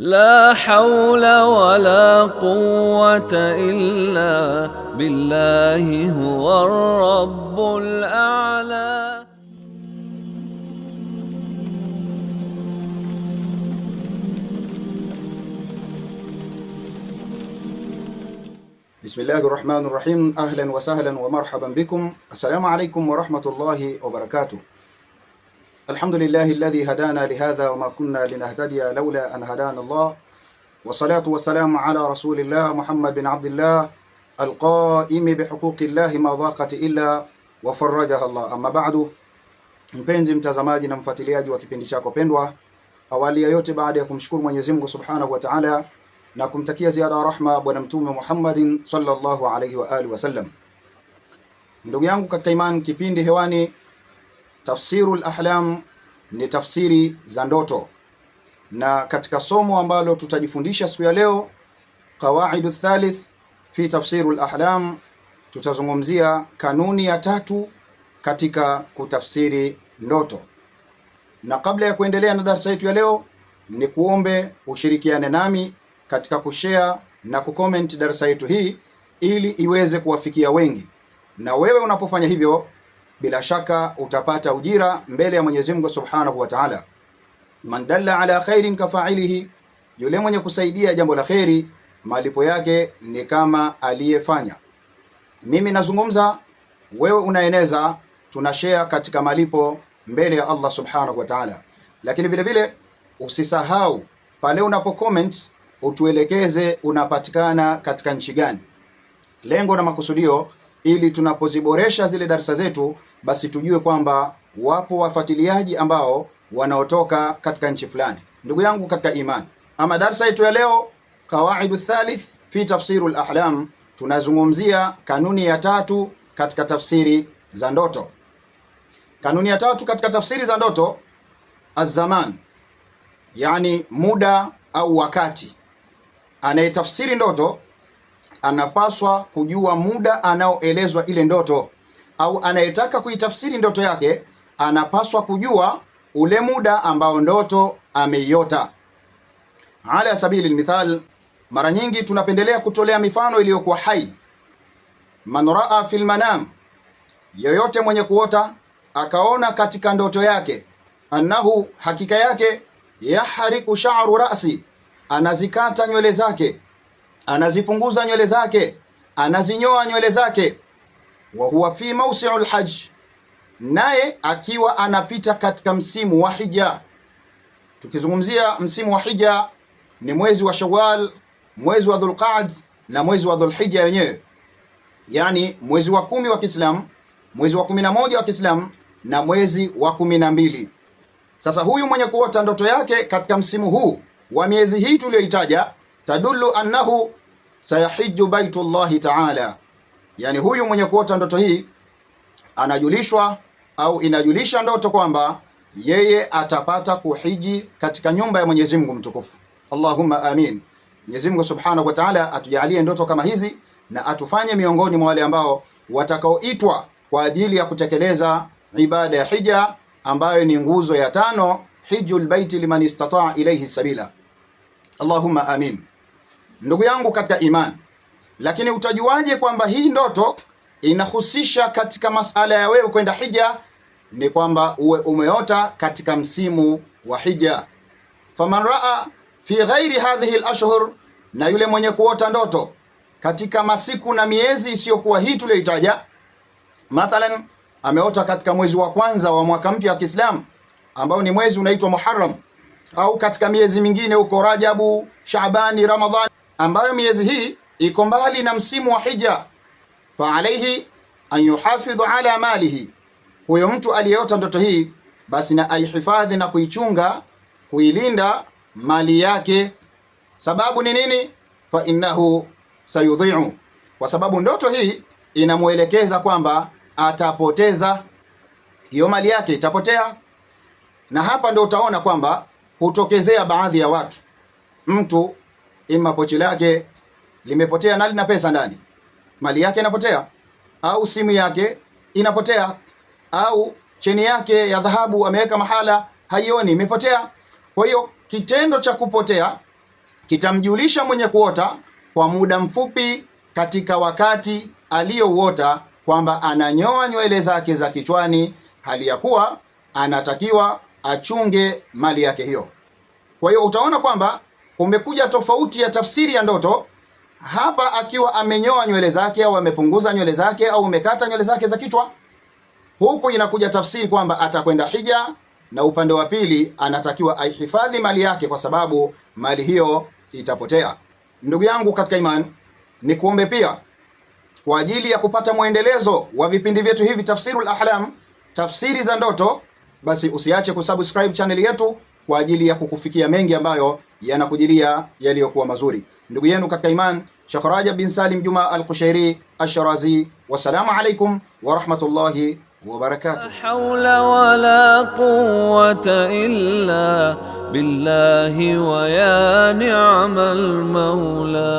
لا حول ولا قوة إلا بالله هو الرب الأعلى. بسم الله الرحمن الرحيم. أهلا وسهلا ومرحبا بكم. السلام عليكم ورحمة الله وبركاته. الحمد لله الذي هدانا لهذا وما كنا لنهتدي لولا أن هدانا الله، والصلاة والسلام على رسول الله محمد بن عبد الله القائم بحقوق الله ما ضاقت إلا وفرجها الله. Amma ba'du, mpenzi mtazamaji na mfuatiliaji wa kipindi chako pendwa, awali ya yote baada ya kumshukuru Mwenyezi Mungu Subhanahu wa Ta'ala na kumtakia ziada ya rahma bwana mtume Muhammadin sallallahu alayhi wa alihi wasallam. Ndugu yangu katika imani, kipindi hewani Tafsirul Ahlam ni tafsiri za ndoto, na katika somo ambalo tutajifundisha siku ya leo, Qawaidu Thalith fi Tafsirul Ahlam, tutazungumzia kanuni ya 3 katika kutafsiri ndoto. Na kabla ya kuendelea na darasa yetu ya leo, ni kuombe ushirikiane nami katika kushare na kucomment darasa yetu hii ili iweze kuwafikia wengi. Na wewe unapofanya hivyo, bila shaka utapata ujira mbele ya Mwenyezi Mungu Subhanahu wa Ta'ala. Man dalla ala khairin kafa'ilihi, yule mwenye kusaidia jambo la khairi malipo yake ni kama aliyefanya. Mimi nazungumza, wewe unaeneza, tunashare katika malipo mbele ya Allah Subhanahu wa Ta'ala. Lakini vile vile usisahau pale unapo comment utuelekeze unapatikana katika nchi gani. Lengo na makusudio ili tunapoziboresha zile darasa zetu, basi tujue kwamba wapo wafuatiliaji ambao wanaotoka katika nchi fulani. Ndugu yangu katika imani, ama darasa yetu ya leo, Qawaidu Thalith fi Tafsirul Ahlam, tunazungumzia kanuni ya 3 katika tafsiri za ndoto. Kanuni ya 3 katika tafsiri za ndoto, az-zaman, yani muda au wakati. Anayetafsiri ndoto anapaswa kujua muda anaoelezwa ile ndoto, au anayetaka kuitafsiri ndoto yake anapaswa kujua ule muda ambao ndoto ameiota. Ala sabili mithal, mara nyingi tunapendelea kutolea mifano iliyokuwa hai. Man raa fil manam, yoyote mwenye kuota akaona katika ndoto yake, annahu, hakika yake, yahriku sha'ru ra'si, anazikata nywele zake, anazipunguza nywele zake, anazinyoa nywele zake, wa huwa fi mawsi'ul hajj, naye akiwa anapita katika msimu wa hija. Tukizungumzia msimu wa hija ni mwezi wa Shawwal, mwezi wa Dhulqa'd na mwezi wa Dhulhijja wenyewe, yani mwezi wa 10 wa Kiislamu, mwezi wa 11 wa Kiislamu na mwezi wa 12. Sasa huyu mwenye kuota ndoto yake katika msimu huu wa miezi hii tuliyoitaja, tadullu annahu sayahijju baitullahi ta'ala, yani huyu mwenye kuota ndoto hii anajulishwa au inajulisha ndoto kwamba yeye atapata kuhiji katika nyumba ya Mwenyezi Mungu mtukufu. Allahumma amin. Mwenyezi Mungu Subhanahu wa Ta'ala atujalie ndoto kama hizi na atufanye miongoni mwa wale ambao watakaoitwa kwa ajili ya kutekeleza ibada ya hija, ambayo ni nguzo ya 5, hijjul baiti liman istata'a ilayhi sabila. Allahumma amin. Ndugu yangu katika iman, lakini utajuaje kwamba hii ndoto inahusisha katika masala ya wewe kwenda hija? Ni kwamba uwe umeota katika msimu wa hija. Faman raa fi ghairi hadhihi al-ashhur, na yule mwenye kuota ndoto katika masiku na miezi isiyokuwa hii tuliyoitaja, mathalan ameota katika mwezi wa kwanza wa mwaka mpya wa Kiislamu ambao ni mwezi unaitwa Muharram, au katika miezi mingine huko Rajabu, Shaabani, Ramadhani, ambayo miezi hii iko mbali na msimu wa hija, fa alayhi an yuhafidhu ala malihi, huyo mtu aliyeota ndoto hii basi na aihifadhi na kuichunga, kuilinda mali yake. Sababu ni nini? Fa innahu sayudhi'u, kwa sababu ndoto hii inamuelekeza kwamba atapoteza hiyo mali yake, itapotea. Na hapa ndio utaona kwamba hutokezea baadhi ya watu, mtu ima pochi lake limepotea na lina pesa ndani, mali yake inapotea, au simu yake inapotea, au cheni yake ya dhahabu ameweka mahala haioni, imepotea. Kwa hiyo kitendo cha kupotea kitamjulisha mwenye kuota kwa muda mfupi katika wakati aliyouota kwamba ananyoa nywele zake za kichwani, hali ya kuwa anatakiwa achunge mali yake hiyo. Kwa hiyo utaona kwamba kumekuja tofauti ya tafsiri ya ndoto hapa, akiwa amenyoa nywele zake au amepunguza nywele zake au amekata nywele zake za kichwa. Huku inakuja tafsiri kwamba atakwenda hija, na upande wa pili anatakiwa aihifadhi mali yake kwa sababu mali hiyo itapotea. Ndugu yangu katika imani, ni kuombe pia kwa ajili ya kupata mwendelezo wa vipindi vyetu hivi Tafsirul Ahlam, tafsiri za ndoto, basi usiache kusubscribe channel yetu kwa ajili ya kukufikia mengi ambayo yanakujilia yaliyokuwa mazuri. Ndugu yenu katika iman, Sheikh Rajab bin Salim Juma Al-Qushayri Ash-Shirazi. Wassalamu alaikum wa rahmatullahi wa barakatuh. La hawla wa la quwwata illa billahi wa ya ni'mal mawla.